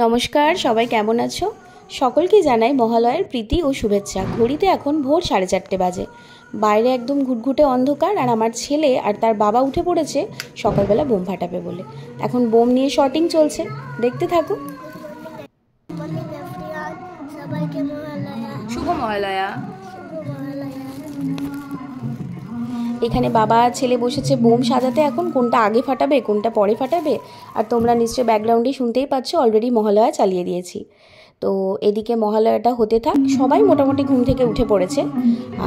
নমস্কার, সবাই কেমন আছো? সকলকে জানাই মহালয়ার প্রীতি ও শুভেচ্ছা। ঘড়িতে এখন ভোর 4:30 বাজে। বাইরে একদম ঘুটঘুটে অন্ধকার, আর আমার ছেলে আর তার বাবা উঠে পড়েছে সকালবেলা বোম ফাটাবে বলে। এখন বোম নিয়ে শটিং চলছে, দেখতে থাকো। শুভ মহালয়া। এখানে বাবা ছেলে বসেছে বোম সাজাতে। এখন কোনটা আগে ফাটাবে কোনটা পরে ফাটাবে, আর তোমরা নিশ্চয়ই ব্যাকগ্রাউন্ডে শুনতেই পাচ্ছ অলরেডি মহালয়া চালিয়ে দিয়েছি। তো এদিকে মহালয়াটা হতে থাক, সবাই মোটামুটি ঘুম থেকে উঠে পড়েছে।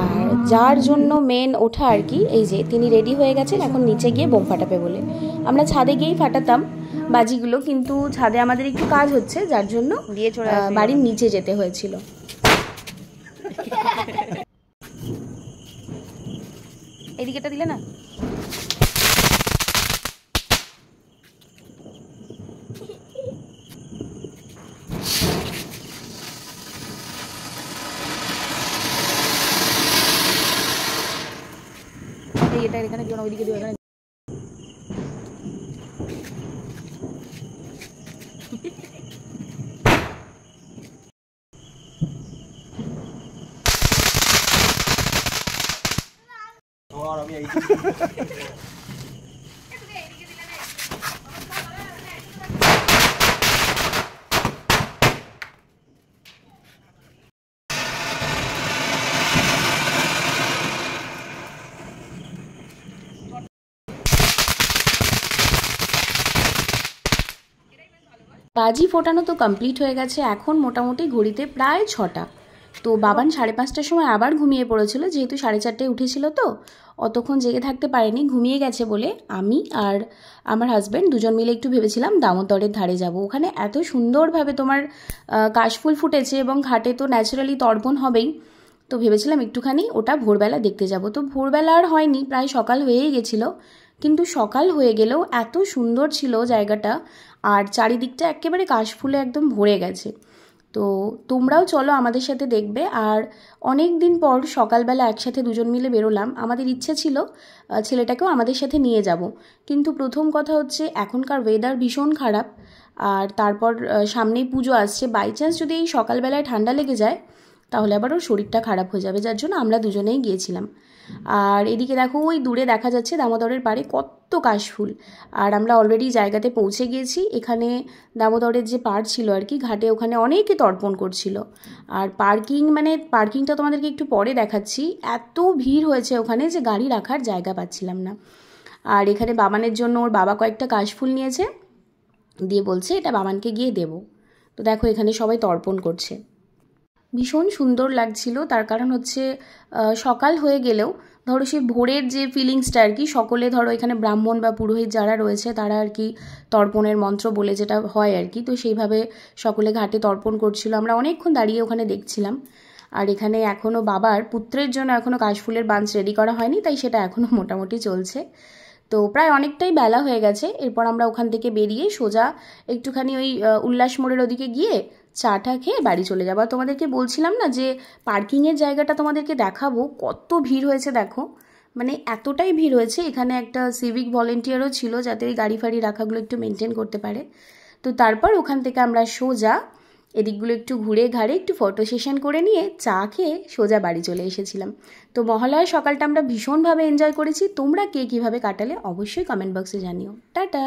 আর যার জন্য মেন ওঠা আর কি, এই যে তিনি রেডি হয়ে গেছেন এখন নিচে গিয়ে বোম ফাটাবে বলে। আমরা ছাদে গিয়েই ফাটাতাম বাজিগুলো, কিন্তু ছাদে আমাদের একটু কাজ হচ্ছে, যার জন্য বাড়ির নিচে যেতে হয়েছিল। এদিকেটা দিলে না? এটা এখানে দিও না, ওইদিকে দিও। এখানে বাজি ফোটানো তো কমপ্লিট হয়ে গেছে। এখন মোটামুটি ঘড়িতে প্রায় 6টা। তো বাবান 5:30টার সময় আবার ঘুমিয়ে পড়েছিল, যেহেতু 4:30টায় উঠেছিল, তো অতক্ষণ জেগে থাকতে পারেনি, ঘুমিয়ে গেছে বলে আমি আর আমার হাজব্যান্ড দুজন মিলে একটু ভেবেছিলাম দামোদরের ধারে যাব। ওখানে এত সুন্দরভাবে তোমার কাশফুল ফুটেছে, এবং ঘাটে তো ন্যাচারালি তর্পণ হবেই। তো ভেবেছিলাম একটুখানি ওটা ভোরবেলা দেখতে যাব। তো ভোরবেলা আর হয়নি, প্রায় সকাল হয়েই গেছিলো। কিন্তু সকাল হয়ে গেলেও এত সুন্দর ছিল জায়গাটা, আর চারিদিকটা একেবারে কাশফুলে একদম ভরে গেছে। তো তোমরাও চলো আমাদের সাথে দেখবে। আর অনেক দিন পর সকালবেলা একসাথে দুজন মিলে বেরোলাম। আমাদের ইচ্ছে ছিল ছেলেটাকেও আমাদের সাথে নিয়ে যাব, কিন্তু প্রথম কথা হচ্ছে এখনকার ওয়েদার ভীষণ খারাপ, আর তারপর সামনেই পুজো আসছে। বাই চান্স যদি এই সকালবেলায় ঠান্ডা লেগে যায় তাহলে আবার ওর শরীরটা খারাপ হয়ে যাবে, যার জন্য আমরা দুজনেই গিয়েছিলাম। আর এদিকে দেখো ওই দূরে দেখা যাচ্ছে দামোদরের পাড়ে কত কাশফুল। আর আমরা অলরেডি জায়গাতে পৌঁছে গিয়েছি। এখানে দামোদরের যে পাড় ছিল আর কি ঘাটে, ওখানে অনেকে তর্পণ করছিল। আর পার্কিংটা তোমাদেরকে একটু পরে দেখাচ্ছি। এত ভিড় হয়েছে ওখানে যে গাড়ি রাখার জায়গা পাচ্ছিলাম না। আর এখানে বাবানের জন্য ওর বাবা কয়েকটা কাশফুল নিয়েছে, দিয়ে বলছে এটা বাবানকে গিয়ে দেবো। তো দেখো এখানে সবাই তর্পণ করছে, ভীষণ সুন্দর লাগছিল। তার কারণ হচ্ছে সকাল হয়ে গেলেও ধরো সেই ভোরের যে ফিলিংসটা আর কি, সকলে ধরো এখানে ব্রাহ্মণ বা পুরোহিত যারা রয়েছে তারা আর কি তর্পণের মন্ত্র বলে যেটা হয় আর কি, তো সেইভাবে সকলে ঘাটে তর্পণ করছিল। আমরা অনেকক্ষণ দাঁড়িয়ে ওখানে দেখছিলাম। আর এখানে এখনও বাবার পুত্রের জন্য এখনও কাশফুলের বাঞ্চ রেডি করা হয়নি, তাই সেটা এখনও মোটামুটি চলছে। তো প্রায় অনেকটাই বেলা হয়ে গেছে। এরপর আমরা ওখান থেকে বেরিয়ে সোজা একটুখানি ওই উল্লাস মোড়ের ওদিকে গিয়ে চাটা খেয়ে বাড়ি চলে যাবো। তোমাদেরকে বলছিলাম না যে পার্কিংয়ের জায়গাটা তোমাদেরকে দেখাবো, কত ভিড় হয়েছে দেখো। মানে এতটাই ভিড় হয়েছে, এখানে একটা সিভিক ভলেন্টিয়ারও ছিল যাতে ওই গাড়ি ফাড়ি রাখাগুলো একটু মেনটেন করতে পারে। তো তারপর ওখান থেকে আমরা সোজা এদিকগুলো একটু ঘুরে ঘাড়ে একটু ফটো সেশন করে নিয়ে চা খেয়ে সোজা বাড়ি চলে এসেছিলাম। তো মহালয়ার সকালটা আমরা ভীষণভাবে এনজয় করেছি। তোমরা কে কীভাবে কাটালে অবশ্যই কমেন্ট বক্সে জানিও। টাটা।